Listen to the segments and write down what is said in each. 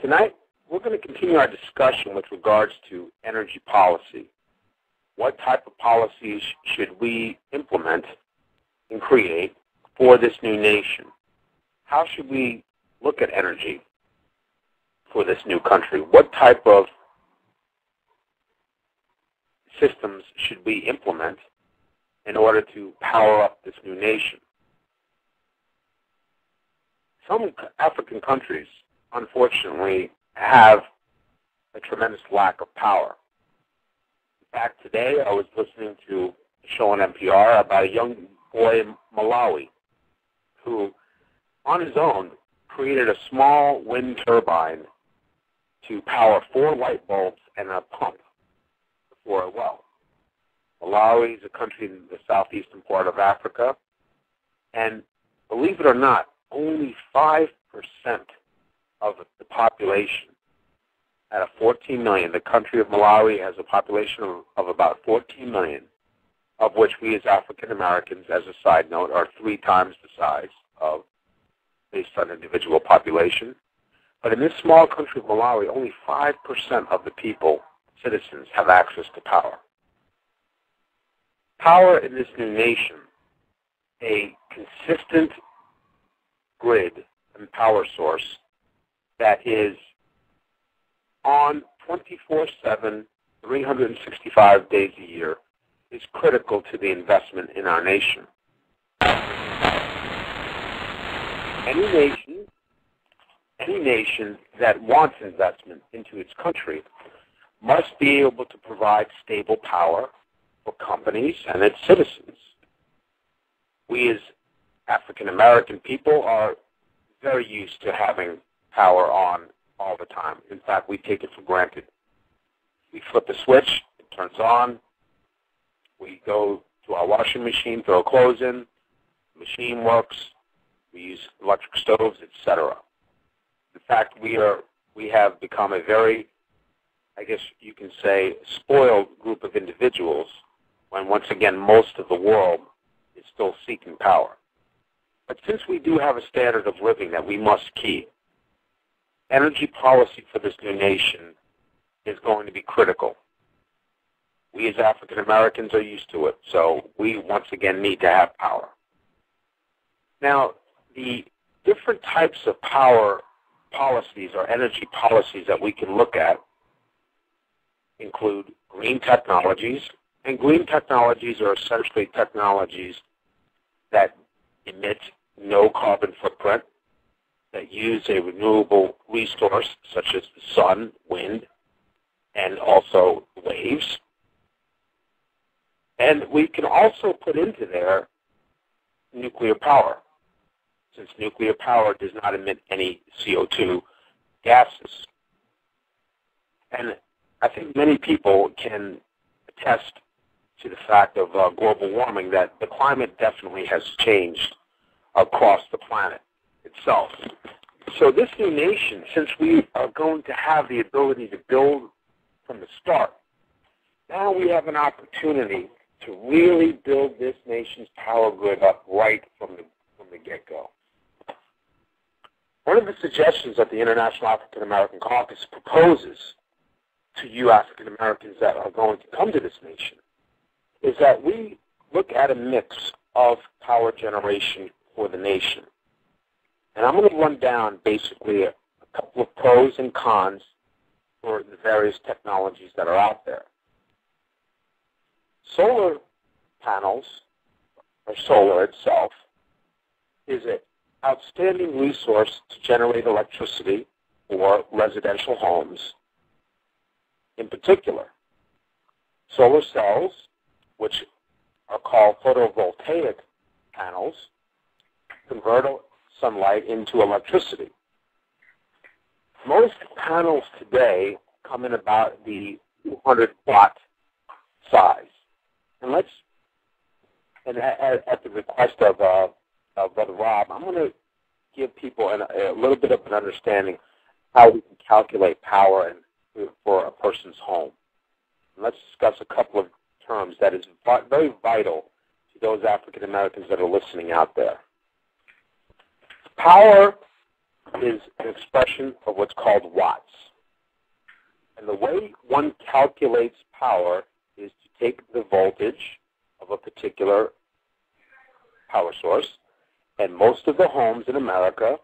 Tonight, we're going to continue our discussion with regards to energy policy. What type of policies should we implement and create for this new nation? How should we look at energy for this new country? What type of systems should we implement in order to power up this new nation? Some African countries, unfortunately, have a tremendous lack of power. In fact, today I was listening to a show on NPR about a young boy in Malawi who, on his own, created a small wind turbine to power 4 light bulbs and a pump for a well. Malawi is a country in the southeastern part of Africa, and believe it or not, only 5% of the population out of 14 million. The country of Malawi has a population of about 14 million, of which we as African Americans, as a side note, are 3 times the size of based on individual population. But in this small country of Malawi, only 5% of the people, citizens, have access to power. Power in this new nation, a consistent grid and power source that is on 24/7, 365 days a year, is critical to the investment in our nation. Any nation that wants investment into its country must be able to provide stable power for companies and its citizens. We as African American people are very used to having power on all the time. In fact, we take it for granted. We flip the switch, it turns on, we go to our washing machine, throw clothes in, the machine works, we use electric stoves, etc. In fact, we have become a very, I guess you can say, spoiled group of individuals when, once again, most of the world is still seeking power. But since we do have a standard of living that we must keep, energy policy for this new nation is going to be critical. We as African Americans are used to it, so we once again need to have power. Now, the different types of power policies or energy policies that we can look at include green technologies, and green technologies are essentially technologies that emit no carbon footprint, that use a renewable resource such as the sun, wind, and also waves. And we can also put into there nuclear power, since nuclear power does not emit any CO2 gases. And I think many people can attest to the fact of global warming that the climate definitely has changed across the planet itself. So this new nation, since we are going to have the ability to build from the start, now we have an opportunity to really build this nation's power grid up right from the get-go. One of the suggestions that the International African American Caucus proposes to you African Americans that are going to come to this nation is that we look at a mix of power generation for the nation. And I'm going to run down basically a couple of pros and cons for the various technologies that are out there. Solar panels, or solar itself, is an outstanding resource to generate electricity for residential homes. In particular, solar cells, which are called photovoltaic panels, convert sunlight into electricity. Most panels today come in about the 200-watt size. And at the request of Brother Rob, I'm going to give people a little bit of an understanding how we can calculate power for a person's home. And let's discuss a couple of terms that is very vital to those African Americans that are listening out there. Power is an expression of what's called watts. And the way one calculates power is to take the voltage of a particular power source, and most of the homes in America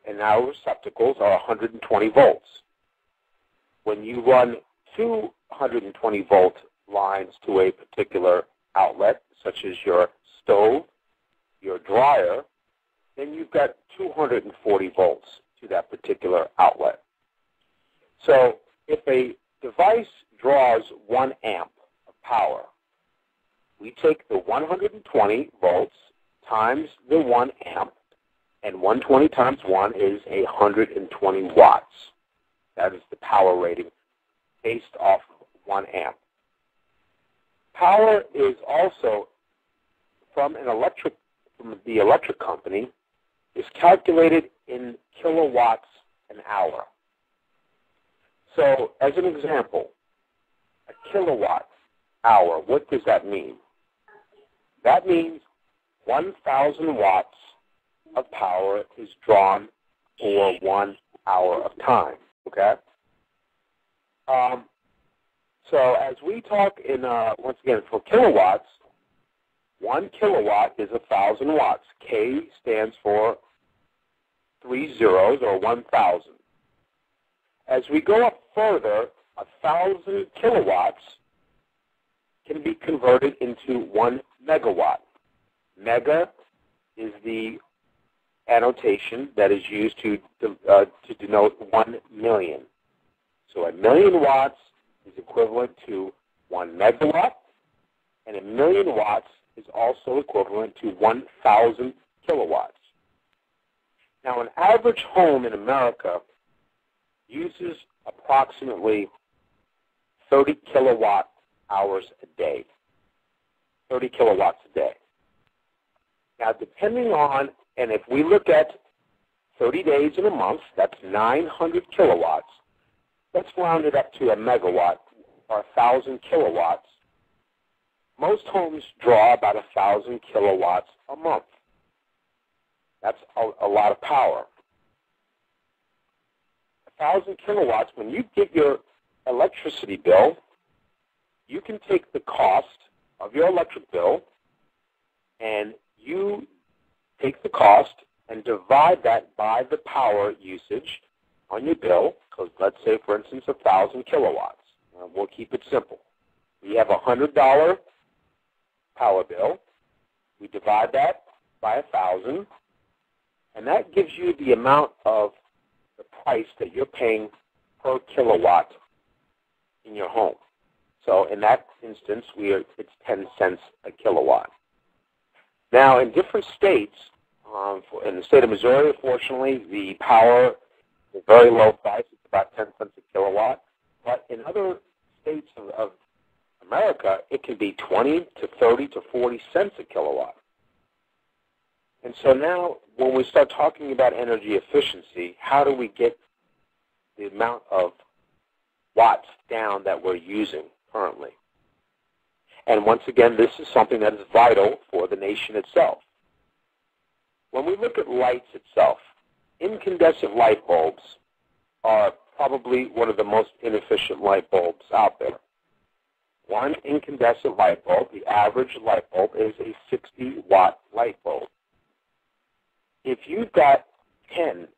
and our receptacles are 120 volts. When you run 220 volt lines to a particular outlet, such as your stove, your dryer, then you've got 240 volts to that particular outlet. So if a device draws 1 amp of power, we take the 120 volts times the 1 amp, and 120 times 1 is 120 watts. That is the power rating based off of 1 amp. Power is also from the electric company is calculated in kilowatts an hour. So, as an example, a kilowatt hour, what does that mean? That means 1,000 watts of power is drawn for 1 hour of time, okay? So as we talk in, once again, for kilowatts, 1 kilowatt is 1,000 watts. K stands for 3 zeros, or 1,000. As we go up further, 1,000 kilowatts can be converted into 1 megawatt. Mega is the annotation that is used to denote 1 million. So 1 million watts is equivalent to 1 megawatt, and 1 million watts is also equivalent to 1,000 kilowatts. Now, an average home in America uses approximately 30 kilowatt hours a day. 30 kilowatts a day. Now, depending on, and if we look at 30 days in a month, that's 900 kilowatts. Let's round it up to a megawatt, or 1,000 kilowatts. Most homes draw about 1,000 kilowatts a month. That's a lot of power. 1,000 kilowatts, when you get your electricity bill, you can take the cost of your electric bill and you take the cost and divide that by the power usage on your bill, because let's say, for instance, 1,000 kilowatts. We'll keep it simple. We have a $100 power bill. We divide that by 1,000, and that gives you the amount of the price that you're paying per kilowatt in your home. So in that instance, it's 10 cents a kilowatt. Now, in different states, in the state of Missouri, fortunately, the power is very low price. It's about 10 cents a kilowatt. But in other states of America, it can be 20 to 30 to 40 cents a kilowatt. And so now, when we start talking about energy efficiency, how do we get the amount of watts down that we're using currently? And once again, this is something that is vital for the nation itself. When we look at lights itself, incandescent light bulbs are probably one of the most inefficient light bulbs out there. One incandescent light bulb, the average light bulb, is a 60-watt light bulb. If you've got 10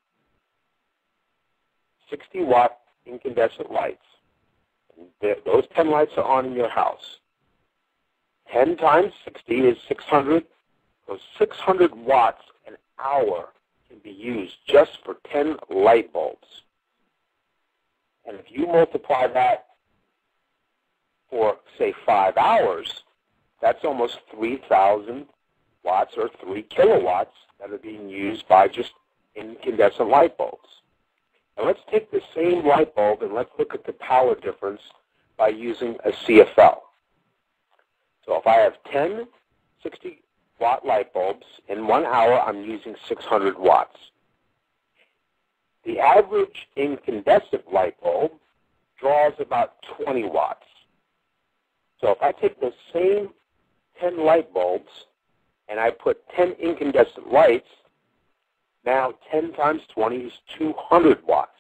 60-watt incandescent lights, those 10 lights are on in your house, 10 times 60 is 600. Those 600 watts an hour can be used just for 10 light bulbs. And if you multiply that for, say, 5 hours, that's almost 3,000 watts or 3 kilowatts that are being used by just incandescent light bulbs. Now let's take the same light bulb and let's look at the power difference by using a CFL. So if I have 10 60-watt light bulbs, in 1 hour I'm using 600 watts. The average incandescent light bulb draws about 20 watts. So if I take the same 10 light bulbs and I put 10 incandescent lights, Now 10 times 20 is 200 watts.